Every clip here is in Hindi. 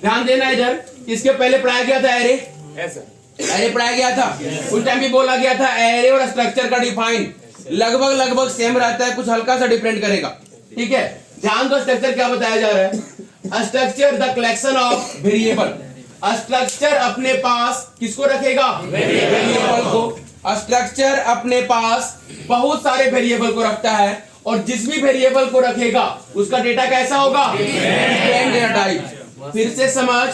ध्यान देना इधर, इसके पहले पढ़ाया गया था एरे, एरे पढ़ाया गया था, उस टाइम भी बोला गया था एरे और स्ट्रक्चर का डिफाइन लगभग सेम रहता है, कुछ हल्का सा डिफरेंट करेगा। ठीक है, ध्यान दो स्ट्रक्चर क्या बताया जा रहा है। Structure the collection of variable, structure अपने पास किसको रखेगा? वेरिएबल को। स्ट्रक्चर अपने पास बहुत सारे वेरिएबल को रखता है और जिस भी वेरिएबल को रखेगा उसका डेटा कैसा होगा? Different data type. फिर से समझ,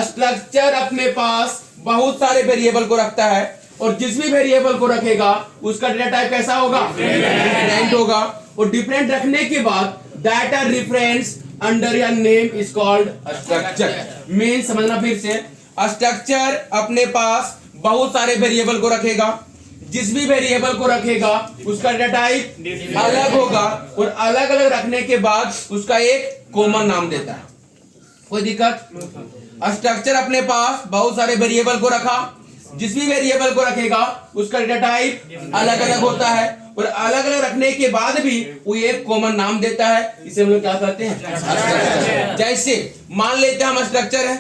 स्ट्रक्चर अपने पास बहुत सारे वेरिएबल को रखता है और जिस भी वेरिएबल को रखेगा उसका डेटा टाइप कैसा होगा? डिफरेंट होगा। और डिफरेंट रखने के बाद data reference under your name is called structure. Main समझना फिर से, स्ट्रक्चर अपने पास बहुत सारे वेरिएबल को रखेगा, जिस भी वेरिएबल को रखेगा उसका डेटा टाइप अलग होगा और अलग अलग रखने के बाद उसका एक कॉमन नाम देता है। कोई दिक्कत? स्ट्रक्चर अपने पास बहुत सारे वेरिएबल को रखा, जिस भी वेरिएबल को रखेगा उसका डेटा टाइप अलग अलग होता है और अलग अलग रखने के बाद भी वो एक कॉमन नाम देता है। इसे हम लोग क्या कहते हैं? स्ट्रक्चर। जैसे मान लेते हैं हम स्ट्रक्चर है,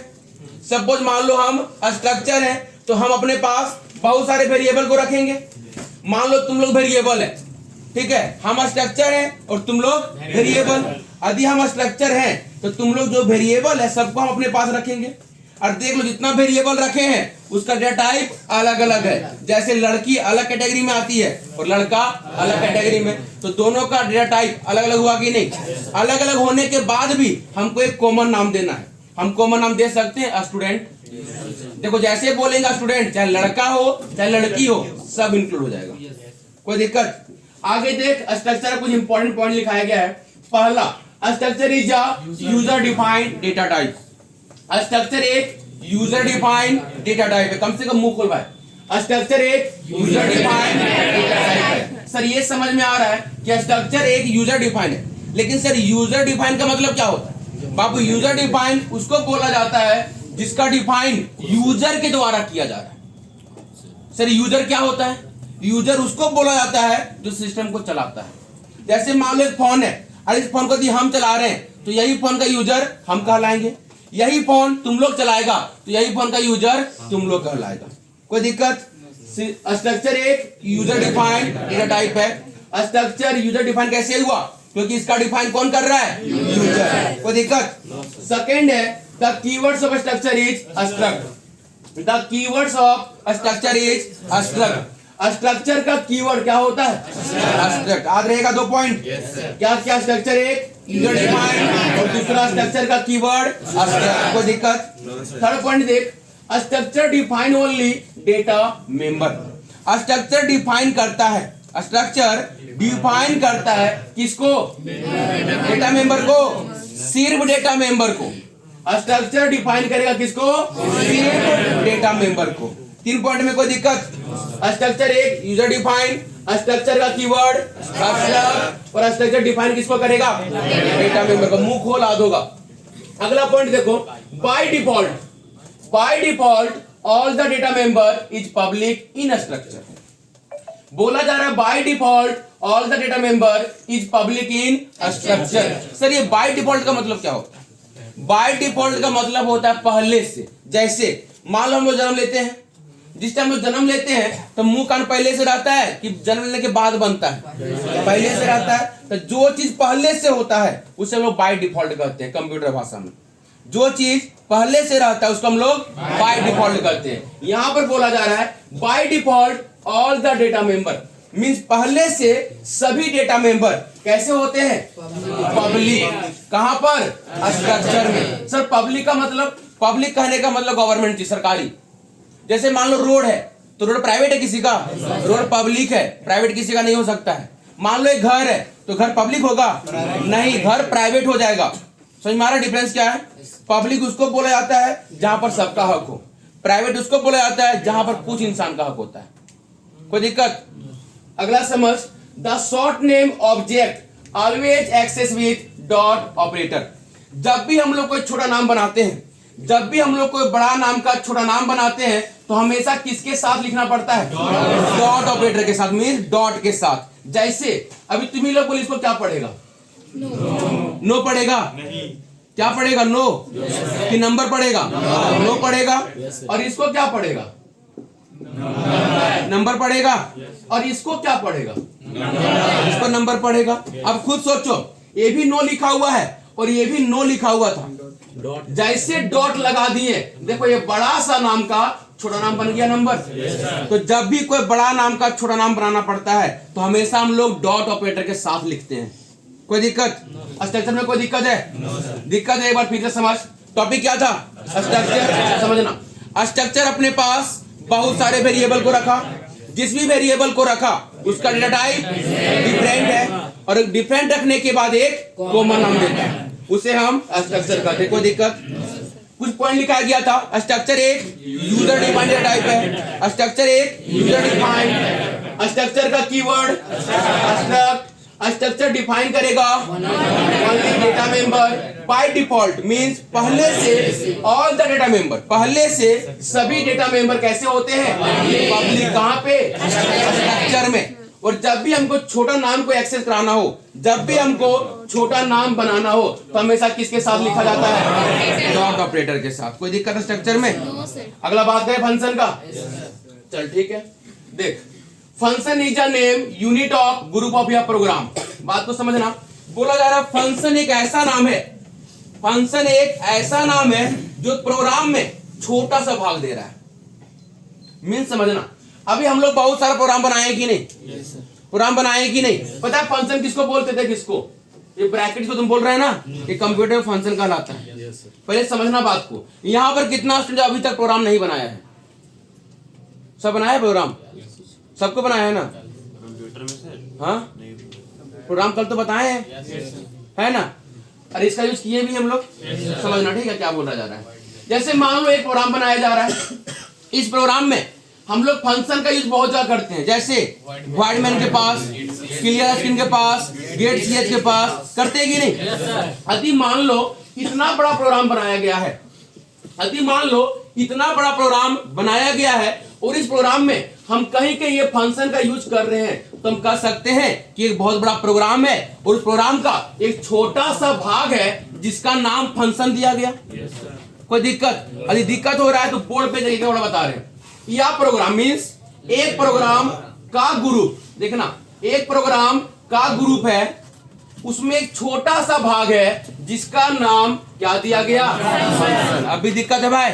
सपोज मान लो हम स्ट्रक्चर है तो हम अपने पास बहुत सारे वेरिएबल को रखेंगे। मान लो तुम लोग वेरिएबल है, ठीक है, हम स्ट्रक्चर है और तुम लोग वेरिएबल। यदि हम स्ट्रक्चर हैं तो तुम लोग जो वेरिएबल है सबको हम अपने पास रखेंगे और देख लो जितना वेरिएबल रखे हैं उसका डेटा टाइप अलग अलग है। जैसे लड़की अलग कैटेगरी में आती है और लड़का अलग कैटेगरी में, तो दोनों का डेटा टाइप अलग अलग हुआ कि नहीं? अलग अलग होने के बाद भी हमको एक कॉमन नाम देना है। हम कॉमन नाम दे सकते हैं स्टूडेंट। देखो जैसे बोलेंगे स्टूडेंट, चाहे लड़का हो चाहे लड़की हो, सब इंक्लूड हो जाएगा, कोई दिक्कत? आगे देख, स्ट्रक्चर कुछ इंपॉर्टेंट पॉइंट लिखाया गया है। पहला, structure is a user defined data type. Structure एक यूजर डिफाइंड डेटा टाइप है। कम से कम मुंह खोल भाई, स्ट्रक्चर एक यूजर डिफाइंड डेटा टाइप है। सर ये समझ में आ रहा है कि स्ट्रक्चर एक यूजर डिफाइंड है, लेकिन सर यूजर डिफाइंड का मतलब क्या होता है? बाबू यूजर डिफाइंड उसको बोला जाता है जिसका डिफाइन यूजर के द्वारा किया जा रहा है। सर यूजर क्या होता है? यूजर उसको बोला जाता है जो सिस्टम को चलाता है। जैसे मान लो एक फोन है और इस फोन को यदि हम चला रहे हैं तो यही फोन का यूजर हम कहलाएंगे, यही फोन तुम लोग चलाएगा तो यही फोन का यूजर तुम लोग कहलाएगा। कोई दिक्कत? स्ट्रक्चर एक यूजर डिफाइंड डेटा टाइप है। स्ट्रक्चर यूजर डिफाइंड कैसे हुआ? क्योंकि इसका डिफाइन कौन कर रहा है? यूजर। कोई दिक्कत? सेकंड है, the keywords of a structure is struct. The keywords of a structure is struct. Structure का कीवर्ड क्या होता है? स्ट्रक्ट। याद रहेगा 2 पॉइंट। क्या क्या? स्ट्रक्चर एक यूजर डिफाइंड और दूसरा स्ट्रक्चर का कीवर्ड स्ट्रक्ट। कोई दिक्कत? थर्ड पॉइंट देख, structure define only data member. Structure define करता है, स्ट्रक्चर डिफाइन करता है किसको? डेटा मेंबर को, सिर्फ डेटा मेंबर को। स्ट्रक्चर डिफाइन करेगा किसको? सिर्फ डेटा मेंबर को। 3 पॉइंट में कोई दिक्कत? स्ट्रक्चर एक यूजर डिफाइन, स्ट्रक्चर का कीवर्ड स्ट्रक्ट और स्ट्रक्चर डिफाइन किसको करेगा? डेटा मेंबर को। मुंह खोल आ दोगा। अगला पॉइंट देखो, by default all the data member is public in structure. बोला जा रहा है by default all the data member is public in structure. Sir ये बाय डिफॉल्ट का मतलब क्या होता है? बाय डिफॉल्ट का मतलब होता है पहले से। जैसे मान लो हम लोग जन्म लेते हैं, जिस टाइम लोग जन्म लेते हैं तो मुंह कान पहले से रहता है कि जन्म लेने के बाद बनता है? पहले से रहता है। तो जो चीज पहले से होता है उसे हम लोग बाय डिफॉल्ट कहते हैं कंप्यूटर भाषा में। जो चीज पहले से रहता है उसको हम लोग बाय डिफॉल्ट कहते हैं। यहां पर बोला जा रहा है by default all the data member, means पहले से सभी डेटा मेंबर कैसे होते हैं? पब्लिक। कहां पर? स्ट्रक्चर में। सर पब्लिक का मतलब, पब्लिक कहने का मतलब गवर्नमेंट की, सरकारी। जैसे मान लो रोड है तो रोड प्राइवेट है किसी का? रोड पब्लिक है, प्राइवेट किसी का नहीं हो सकता है। मान लो एक घर है तो घर पब्लिक होगा? नहीं, घर प्राइवेट हो जाएगा। समझ में आ रहा डिफरेंस क्या है? पब्लिक उसको बोला जाता है जहां पर सबका हक हो, प्राइवेट उसको बोला जाता है जहां पर कुछ इंसान का हक होता है। कोई दिक्कत? अगला समझ, the short name object always access with dot operator. जब भी हम लोग कोई छोटा नाम बनाते हैं, जब भी हम लोग कोई बड़ा नाम का छोटा नाम बनाते हैं तो हमेशा किसके साथ लिखना पड़ता है? डॉट ऑपरेटर के साथ, मींस डॉट के साथ। जैसे अभी तुम ही लोग बोलो, इसको क्या पढ़ेगा? नो पढ़ेगा? नहीं। क्या पढ़ेगा? नो कि नंबर पढ़ेगा? नो पढ़ेगा। और इसको क्या पढ़ेगा? नंबर पढ़ेगा। और इसको क्या पढ़ेगा? इसको नंबर पढ़ेगा। अब खुद सोचो, ये भी नो लिखा हुआ है और ये भी नो लिखा हुआ था, जैसे डॉट लगा दिए, देखो ये बड़ा सा नाम का छोटा नाम बन गया नंबर। तो जब भी कोई बड़ा नाम का छोटा नाम बनाना पड़ता है तो हमेशा हम लोग डॉट ऑपरेटर के साथ लिखते हैं। कोई दिक्कत? स्ट्रक्चर में कोई दिक्कत है? दिक्कत है? एक बार फिर से समझ। टॉपिक क्या था? स्ट्रक्चर। समझना, स्ट्रक्चर अपने पास बहुत सारे वेरिएबल को रखा, जिस भी वेरिएबल को रखा उसका डेटा टाइप डिफरेंट है, और डिफरेंट रखने के बाद एक कॉमन नाम देता है, उसे हम स्ट्रक्चर कहते हैं। कोई दिक्कत? कुछ पॉइंट लिखा गया था, स्ट्रक्चर एक यूजर डिफाइंड डेटा टाइप है, स्ट्रक्चर एक यूजर डिफाइंड, स्ट्रक्चर का कीवर्ड स्ट्रक्ट, स्ट्रक्चर डिफाइन करेगा only data member by default, means पहले से ऑल द डेटा मेंबर, पहले से सभी डेटा मेंबर कैसे होते हैं? पब्लिक। कहां पे? स्ट्रक्चर में। और जब भी हमको छोटा नाम को एक्सेस कराना हो, जब भी हमको छोटा नाम बनाना हो, तो हमेशा किसके साथ लिखा जाता है? डॉट ऑपरेटर के साथ। कोई दिक्कत है स्ट्रक्चर में? अगला बात करें फंक्शन का। चल ठीक है, देख, function is a name unit of group of या प्रोग्राम। बात को समझना, बोला जा रहा है फंक्शन एक ऐसा नाम है, फंक्शन एक ऐसा नाम है जो प्रोग्राम में छोटा सा भाग दे रहा है। मीन समझना, अभी हम लोग बहुत सारा प्रोग्राम बनाए कि नहीं? प्रोग्राम बनाए कि नहीं? पता है फंक्शन किसको बोलते थे? किसको? ये ब्रैकेट को तुम बोल रहे हैं ना, ये कंप्यूटर फंक्शन कहलाता है। पहले समझना बात को। यहां पर कितना स्टूडेंट अभी तक प्रोग्राम नहीं बनाया है? सब बनाया प्रोग्राम? सबको बनाया है ना? कंप्यूटर में से? हाँ, प्रोग्राम कल तो बताए हैं, है ना? अरे इसका यूज किए भी हम लोग। समझना, ठीक है क्या बोला जा रहा है? जैसे मान लो एक प्रोग्राम बनाया जा रहा है, इस प्रोग्राम में हम लोग फंक्शन का यूज बहुत ज्यादा करते हैं, जैसे void main के पास, क्लियर स्क्रीन के पास, गेट ch के पास, करते हैं कि नहीं? अति मान लो इतना बड़ा प्रोग्राम बनाया गया है, अति मान लो इतना बड़ा प्रोग्राम बनाया गया है, और इस प्रोग्राम में हम कहीं के ये फंक्शन का यूज कर रहे हैं, तो हम कह सकते हैं कि एक बहुत बड़ा प्रोग्राम है और उस प्रोग्राम का एक छोटा सा भाग है जिसका नाम फंक्शन दिया गया। कोई दिक्कत? यदि दिक्कत हो रहा है तो बोर्ड पे जाइए, थोड़ा बता रहे हैं। या प्रोग्राम मीन्स एक प्रोग्राम का ग्रुप, देखना एक प्रोग्राम का ग्रुप है, उसमें एक छोटा सा भाग है जिसका नाम क्या दिया गया? फंक्शन। अभी दिक्कत है भाई?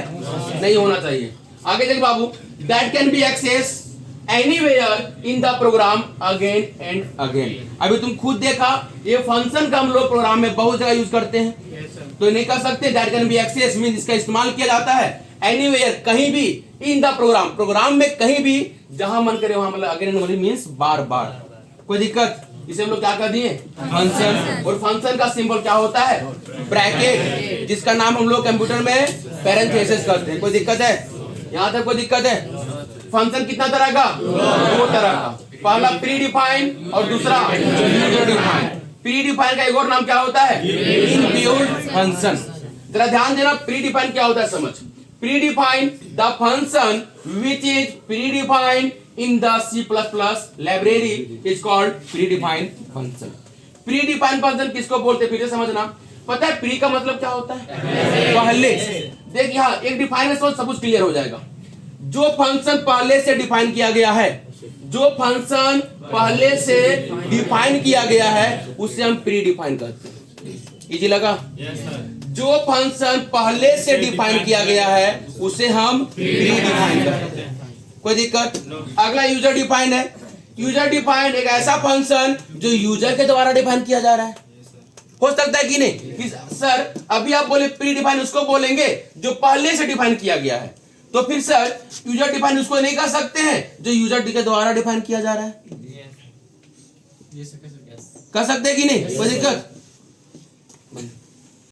नहीं होना चाहिए। आगे देख बाबू, that can be access anywhere in the program again and again. अभी तुम खुद देखा, ये फंक्शन का हम लोग प्रोग्राम में बहुत जगह यूज करते हैं, तो नहीं कर सकते। That can be access means इसका इस्तेमाल किया जाता है एनीवेयर, कहीं भी, इन द प्रोग्राम, प्रोग्राम में कहीं भी जहां मन करे वहां, मतलब अगेन एंड मींस बार बार। कोई दिक्कत? इसे हम लोग क्या कर दिए? फंक्शन। और फंक्शन का सिंबल क्या होता है? ब्रैकेट, जिसका नाम हम लोग कंप्यूटर में पैरेंथेसिस करते हैं। कोई दिक्कत है? यहां तक कोई दिक्कत है? फंक्शन कितना तरह का? दो तरह का, पहला प्री डिफाइन और दूसरा यूजर डिफाइन। प्री डिफाइन का एक और नाम क्या होता है? Inbuilt function. जरा ध्यान देना, प्री डिफाइन क्या होता है समझ। Pre define the function which is pre define in the C++ library is called pre define function. Pre define function किसको बोलते हैं? फिर से समझना। पता है प्री का मतलब क्या होता है? पहले। देख यहाँ एक डिफाइन है तो सब कुछ क्लियर हो जाएगा। जो फंक्शन पहले से डिफाइन किया गया है, जो फंक्शन पहले से डिफाइन किया गया है उसे हम प्री डिफाइन कहते हैं। इजी लगा? जो फंक्शन पहले से डिफाइन किया गया है उसे हम प्री डिफाइन कहते हैं। कोई दिक्कत? अगला यूजर डिफाइन है। यूजर डिफाइन एक ऐसा फंक्शन जो यूजर के द्वारा डिफाइन किया जा रहा है। हो सकता है कि नहीं कि सर अभी आप बोले प्री डिफाइन उसको बोलेंगे जो पहले से डिफाइन किया गया है, तो फिर सर यूजर डिफाइन उसको नहीं कह सकते हैं जो यूजर के द्वारा डिफाइन किया जा रहा है? कह सकते हैं कि नहीं? कोई दिक्कत?